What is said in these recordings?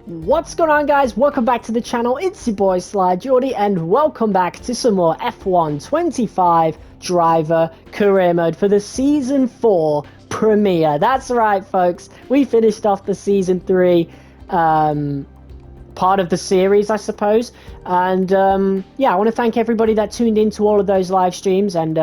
What's going on, guys? Welcome back to the channel. It's your boy Sly Jordy, and welcome back to some more F1 25 driver career mode for the season 4 premiere. That's right, folks, we finished off the season 3 part of the series, I suppose. And yeah, I want to thank everybody that tuned into all of those live streams, and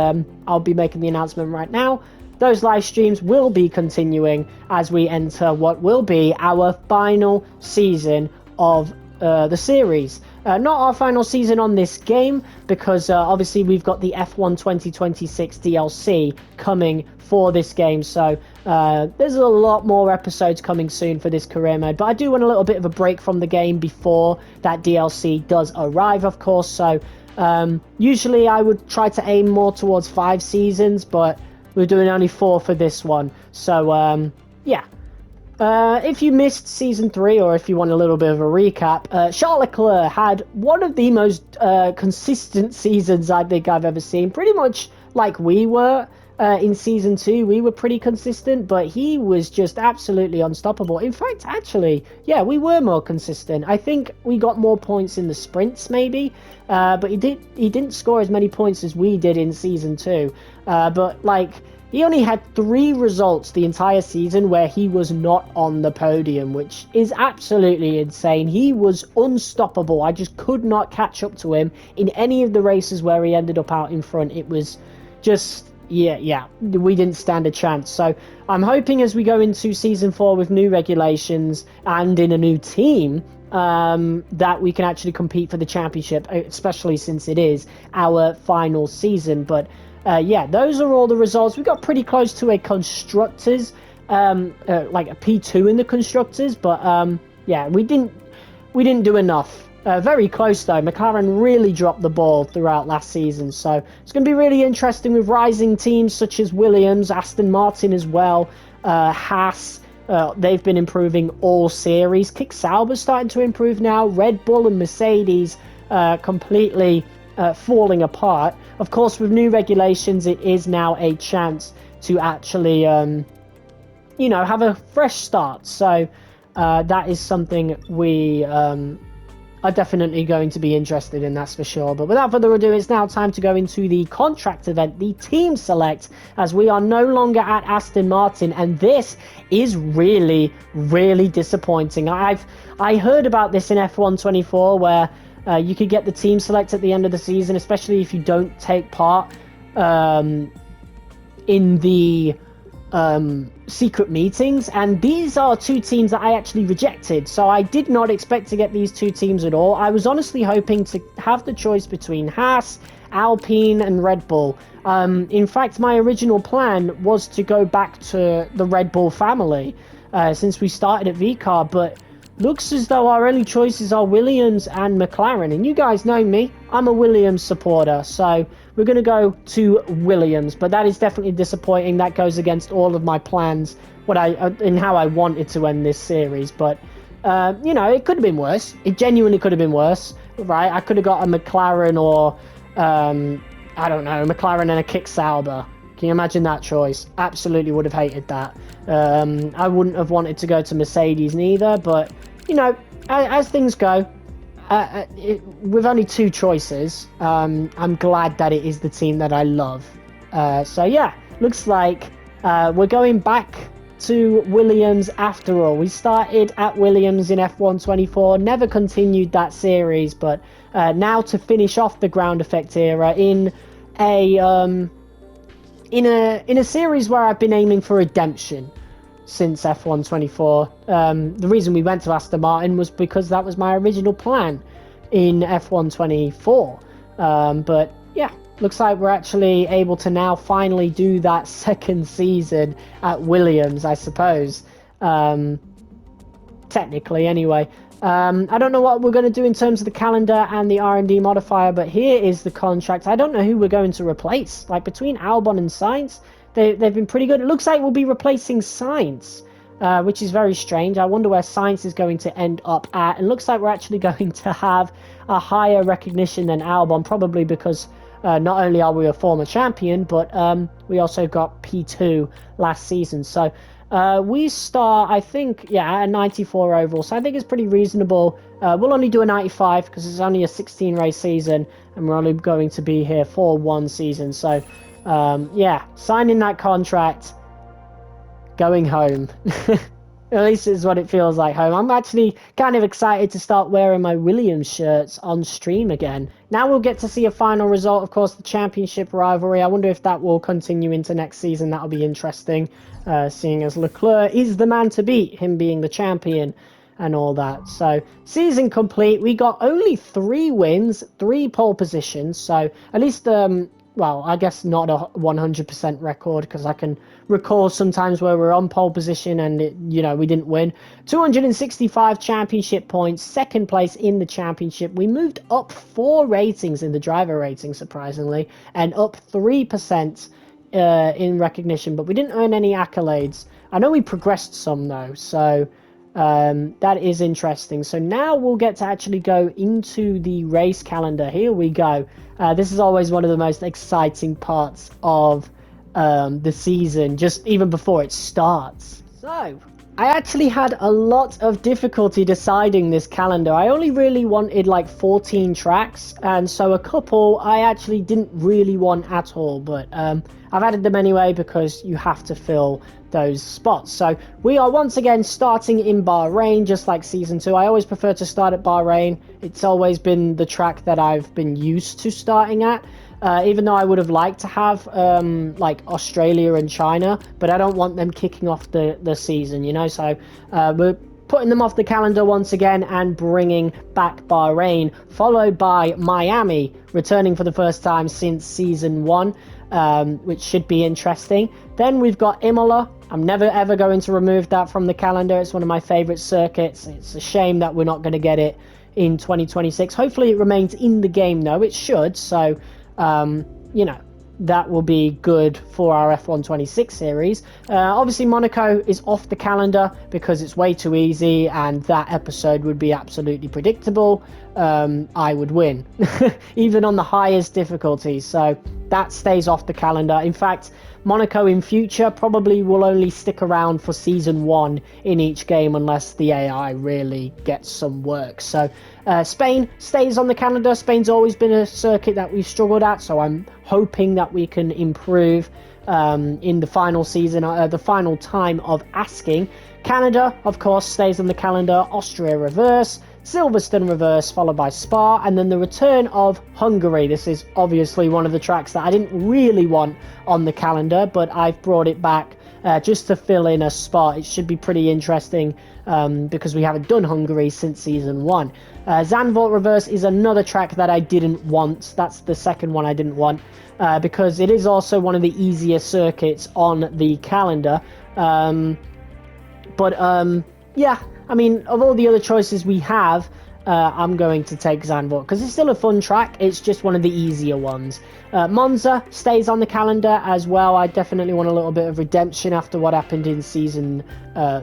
I'll be making the announcement right now. Those live streams will be continuing as we enter what will be our final season of the series. Not our final season on this game, because obviously we've got the F1 2026 DLC coming for this game, so there's a lot more episodes coming soon for this career mode. But I do want a little bit of a break from the game before that DLC does arrive, of course. So usually I would try to aim more towards 5 seasons, but we're doing only 4 for this one. So, yeah. If you missed Season 3, or if you want a little bit of a recap, Charles Leclerc had one of the most consistent seasons I think I've ever seen. Pretty much like we were in Season 2. We were pretty consistent, but he was just absolutely unstoppable. In fact, actually, yeah, we were more consistent. I think we got more points in the sprints, maybe, but he didn't score as many points as we did in Season 2. But, like, he only had 3 results the entire season where he was not on the podium, which is absolutely insane. He was unstoppable. I just could not catch up to him in any of the races where he ended up out in front. It was just, yeah, we didn't stand a chance. So I'm hoping as we go into Season 4 with new regulations and in a new team, that we can actually compete for the championship, especially since it is our final season. But yeah, those are all the results. We got pretty close to a constructors, like a P2 in the constructors, but yeah, we didn't do enough. Very close though. McLaren really dropped the ball throughout last season, so it's going to be really interesting with rising teams such as Williams, Aston Martin as well, Haas. They've been improving all series. Kick Sauber's starting to improve now. Red Bull and Mercedes completely falling apart. Of course, with new regulations, it is now a chance to actually, you know, have a fresh start. So that is something we are definitely going to be interested in, that's for sure. But without further ado, it's now time to go into the contract event, the team select, as we are no longer at Aston Martin, and this is really, really disappointing. I heard about this in F1 24, where you could get the team select at the end of the season, especially if you don't take part in the secret meetings, and these are 2 teams that I actually rejected, so I did not expect to get these 2 teams at all. I was honestly hoping to have the choice between Haas, Alpine and Red Bull. In fact, my original plan was to go back to the Red Bull family since we started at VCAR, but looks as though our only choices are Williams and McLaren, and you guys know me, I'm a Williams supporter, so we're going to go to Williams. But that is definitely disappointing. That goes against all of my plans, and how I wanted to end this series. But you know, it could have been worse. It genuinely could have been worse, right? I could have got a McLaren, or I don't know, McLaren and a Kick Sauber. Can you imagine that choice? Absolutely would have hated that. I wouldn't have wanted to go to Mercedes neither, but you know, as things go, with only 2 choices, I'm glad that it is the team that I love. So yeah, looks like we're going back to Williams after all. We started at Williams in F1 24, never continued that series, but now to finish off the ground effect era in a series where I've been aiming for redemption since F1 24. The reason we went to Aston Martin was because that was my original plan in F1 24. But yeah, looks like we're actually able to now finally do that second season at Williams, I suppose. Technically, anyway. I don't know what we're going to do in terms of the calendar and the R&D modifier, but here is the contract. I don't know who we're going to replace. Like, between Albon and Sainz, they've been pretty good. It looks like we'll be replacing Sainz, which is very strange. I wonder where Sainz is going to end up at. And looks like we're actually going to have a higher recognition than Albon, probably because not only are we a former champion, but we also got P2 last season. So We start, I think, at a 94 overall, so I think it's pretty reasonable. We'll only do a 95 because it's only a 16 race season, and we're only going to be here for one season. So, signing that contract, going home. At least it's what it feels like home. I'm actually kind of excited to start wearing my Williams shirts on stream again. Now we'll get to see a final result, of course, the championship rivalry. I wonder if that will continue into next season. That'll be interesting, seeing as Leclerc is the man to beat, him being the champion and all that. So, season complete. We got only 3 wins, 3 pole positions. So, at least, well, I guess not a 100% record, because I can recall sometimes where we're on pole position and we didn't win. 265 championship points, second place in the championship. We moved up 4 ratings in the driver rating, surprisingly, and up 3% in recognition, but we didn't earn any accolades. I know we progressed some though, so that is interesting. So now we'll get to actually go into the race calendar. Here we go. This is always one of the most exciting parts of the season, just even before it starts. So, I actually had a lot of difficulty deciding this calendar. I only really wanted like 14 tracks, and so a couple I actually didn't really want at all, but I've added them anyway because you have to fill those spots. So we are once again starting in Bahrain, just like season 2. I always prefer to start at Bahrain. It's always been the track that I've been used to starting at. Even though I would have liked to have like Australia and China, but I don't want them kicking off the season, so we're putting them off the calendar once again and bringing back Bahrain, followed by Miami, returning for the first time since season 1, which should be interesting. Then we've got Imola. I'm never ever going to remove that from the calendar. It's one of my favorite circuits. It's a shame that we're not going to get it in 2026. Hopefully it remains in the game though. It should, so that will be good for our F1 26 series. Obviously, Monaco is off the calendar because it's way too easy, and that episode would be absolutely predictable. I would win, even on the highest difficulty. So that stays off the calendar. In fact, Monaco in future probably will only stick around for season 1 in each game unless the AI really gets some work. So Spain stays on the calendar. Spain's always been a circuit that we've struggled at, so I'm hoping that we can improve in the final season, the final time of asking. Canada, of course, stays on the calendar. Austria reverse, Silverstone reverse, followed by Spa, and then the return of Hungary. This is obviously one of the tracks that I didn't really want on the calendar, but I've brought it back just to fill in a spot. It should be pretty interesting because we haven't done Hungary since season 1. Zandvoort reverse is another track that I didn't want. That's the second one I didn't want because it is also one of the easier circuits on the calendar. Yeah, I mean, of all the other choices we have, I'm going to take Zandvoort because it's still a fun track. It's just one of the easier ones. Monza stays on the calendar as well. I definitely want a little bit of redemption after what happened in season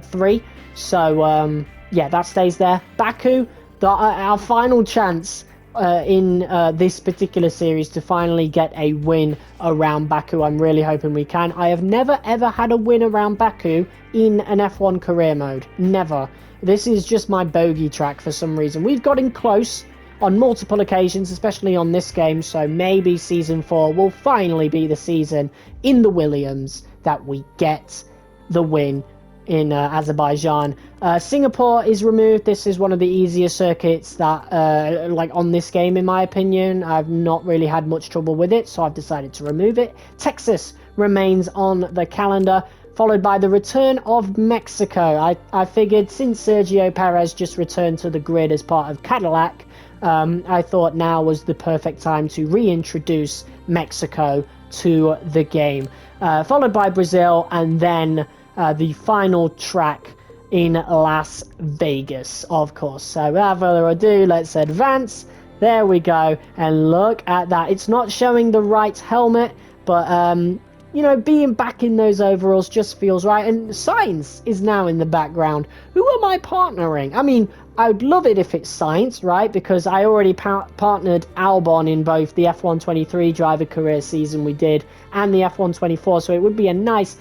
3. So, that stays there. Baku, our final chance in this particular series to finally get a win around Baku. I'm really hoping we can. I have never ever had a win around Baku in an F1 career mode. Never. This is just my bogey track for some reason. We've gotten close on multiple occasions, especially on this game, so maybe season 4 will finally be the season in the Williams that we get the win in Azerbaijan. Singapore is removed. This is one of the easier circuits that, on this game, in my opinion. I've not really had much trouble with it, so I've decided to remove it. Texas remains on the calendar, followed by the return of Mexico. I figured since Sergio Perez just returned to the grid as part of Cadillac, I thought now was the perfect time to reintroduce Mexico to the game. Followed by Brazil, and then the final track in Las Vegas, of course. So without further ado, let's advance. There we go, and look at that. It's not showing the right helmet, but being back in those overalls just feels right. And Sainz is now in the background. Who am I partnering? I mean, I would love it if it's Sainz, right? Because I already partnered Albon in both the F1 23 driver career season we did and the F1 24. So it would be a nice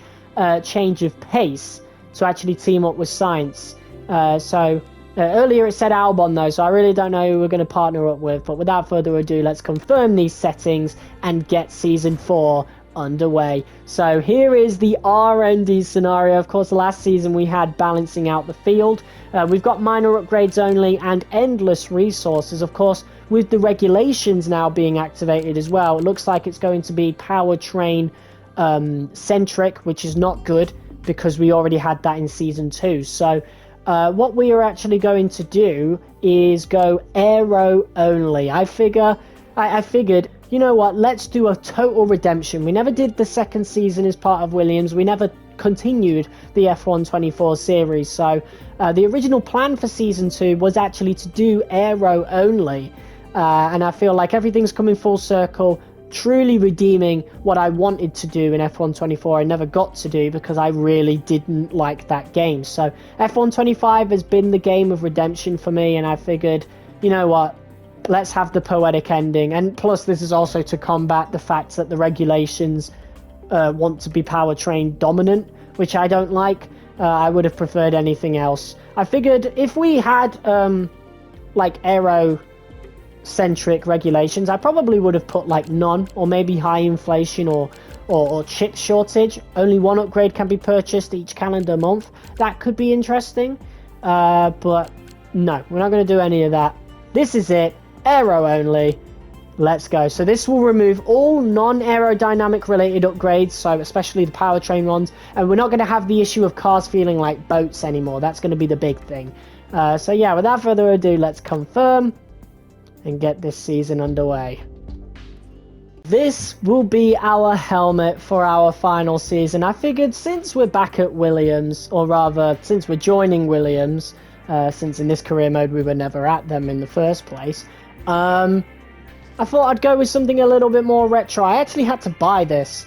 change of pace to actually team up with Science. Earlier it said Albon though, so I really don't know who we're going to partner up with. But without further ado, let's confirm these settings and get Season 4 underway. So here is the RND scenario. Of course, last season we had balancing out the field. We've got minor upgrades only and endless resources. Of course, with the regulations now being activated as well, it looks like it's going to be powertrain centric, which is not good because we already had that in Season 2. So what we are actually going to do is go aero only. I figured, you know what, let's do a total redemption. We never did the second season as part of Williams. We never continued the F1 24 series. So the original plan for Season 2 was actually to do aero only. And I feel like everything's coming full circle, truly redeeming what I wanted to do in F1 24 I never got to do because I really didn't like that game. So F1 25 has been the game of redemption for me, and I figured, you know what, let's have the poetic ending. And plus this is also to combat the fact that the regulations want to be powertrain dominant, which I don't like. I would have preferred anything else. I figured if we had like aero centric regulations, I probably would have put like none, or maybe high inflation or chip shortage. Only one upgrade can be purchased each calendar month. That could be interesting, but no, we're not going to do any of that. This is it, aero only. Let's go. So this will remove all non-aerodynamic related upgrades, so especially the powertrain ones, and we're not going to have the issue of cars feeling like boats anymore. That's going to be the big thing. So yeah, without further ado, let's confirm and get this season underway. This will be our helmet for our final season. I figured since we're back at Williams, or rather since we're joining Williams, since in this career mode we were never at them in the first place, I thought I'd go with something a little bit more retro. I actually had to buy this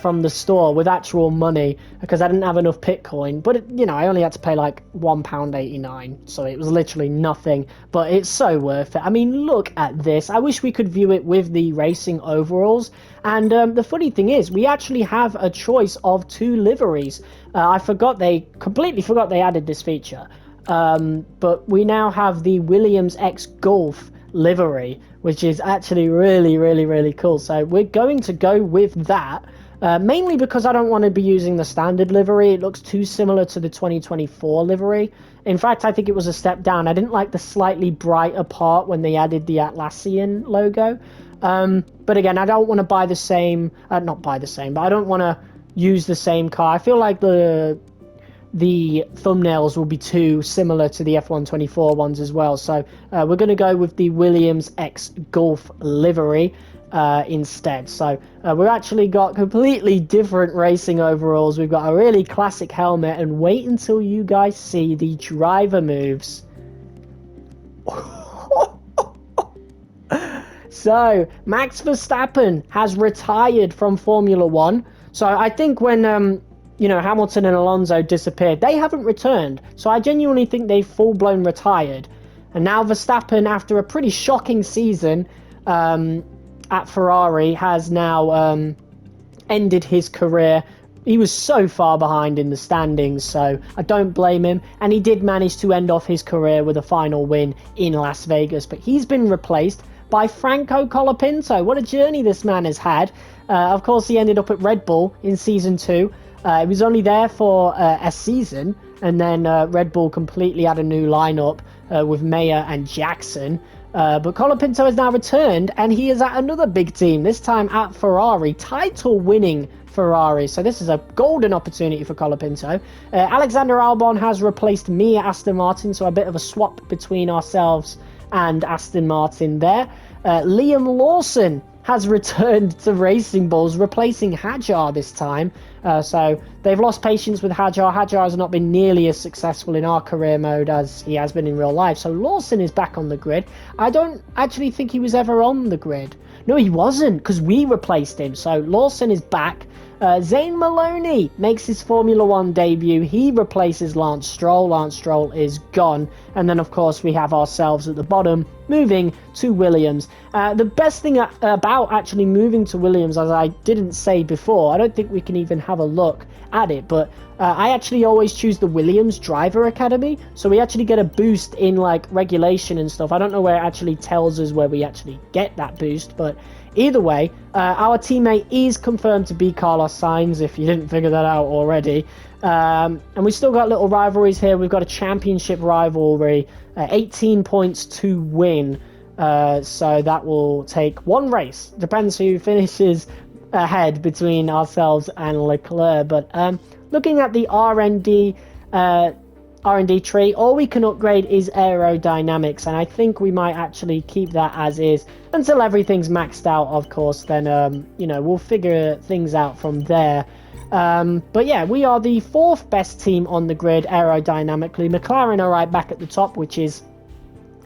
from the store with actual money because I didn't have enough Bitcoin, but I only had to pay like £1.89, so it was literally nothing, but it's so worth it. I mean, look at this. I wish we could view it with the racing overalls, and the funny thing is we actually have a choice of 2 liveries. I completely forgot they added this feature, but we now have the Williams X Golf livery, which is actually really, really, really cool. So we're going to go with that. Mainly because I don't want to be using the standard livery. It looks too similar to the 2024 livery. In fact, I think it was a step down. I didn't like the slightly brighter part when they added the Atlassian logo. But again, I don't want to buy the same, not buy the same, but I don't want to use the same car. I feel like the thumbnails will be too similar to the F1 24 ones as well. So we're going to go with the Williams X Golf livery instead. So we've actually got completely different racing overalls. We've got a really classic helmet, and wait until you guys see the driver moves. So Max Verstappen has retired from Formula 1. So I think when Hamilton and Alonso disappeared, they haven't returned. So I genuinely think they've full-blown retired. And now Verstappen, after a pretty shocking season at Ferrari, has now ended his career. He was so far behind in the standings, so I don't blame him. And he did manage to end off his career with a final win in Las Vegas. But he's been replaced by Franco Colapinto. What a journey this man has had. Of course, he ended up at Red Bull in Season 2. He was only there for a season, and then Red Bull completely had a new lineup with Mayer and Jackson. But Colapinto has now returned, and he is at another big team, this time at Ferrari, title-winning Ferrari. So this is a golden opportunity for Colapinto. Alexander Albon has replaced me at Aston Martin, so a bit of a swap between ourselves and Aston Martin there. Liam Lawson has returned to Racing Bulls, replacing Hadjar this time. So they've lost patience with Hadjar. Hadjar has not been nearly as successful in our career mode as he has been in real life. So Lawson is back on the grid. I don't actually think he was ever on the grid. No, he wasn't, because we replaced him. So Lawson is back. Zane Maloney makes his Formula One debut. He replaces Lance Stroll. Lance Stroll is gone. And then, of course, we have ourselves at the bottom, moving to Williams. The best thing about actually moving to Williams, as I didn't say before, I don't think we can even have a look at it, but I actually always choose the Williams Driver Academy, so we actually get a boost in like regulation and stuff. I don't know where it actually tells us where we actually get that boost, but either way, our teammate is confirmed to be Carlos Sainz, if you didn't figure that out already. And we still got little rivalries here. We've got a championship rivalry, 18 points to win. So that will take one race. Depends who finishes ahead between ourselves and Leclerc. But looking at the R&D tree, all we can upgrade is aerodynamics, and I think we might actually keep that as is until everything's maxed out, of course. Then we'll figure things out from there. But yeah, we are the 4th best team on the grid aerodynamically. McLaren are right back at the top, which is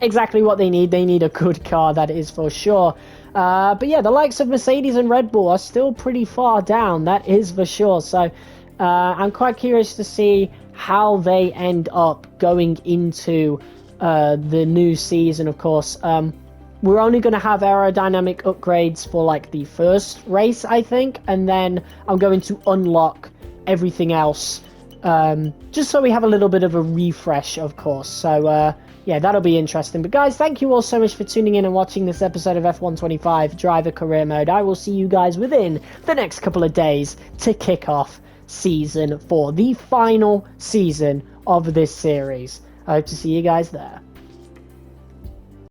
exactly what they need. They need a good car, that is for sure. But yeah, the likes of Mercedes and Red Bull are still pretty far down, that is for sure. So I'm quite curious to see how they end up going into the new season. Of course, we're only going to have aerodynamic upgrades for like the first race, I think, and then I'm going to unlock everything else, just so we have a little bit of a refresh, of course. So yeah, that'll be interesting. But guys, thank you all so much for tuning in and watching this episode of F125 Driver Career Mode. I will see you guys within the next couple of days to kick off Season 4, the final season of this series. I hope to see you guys there.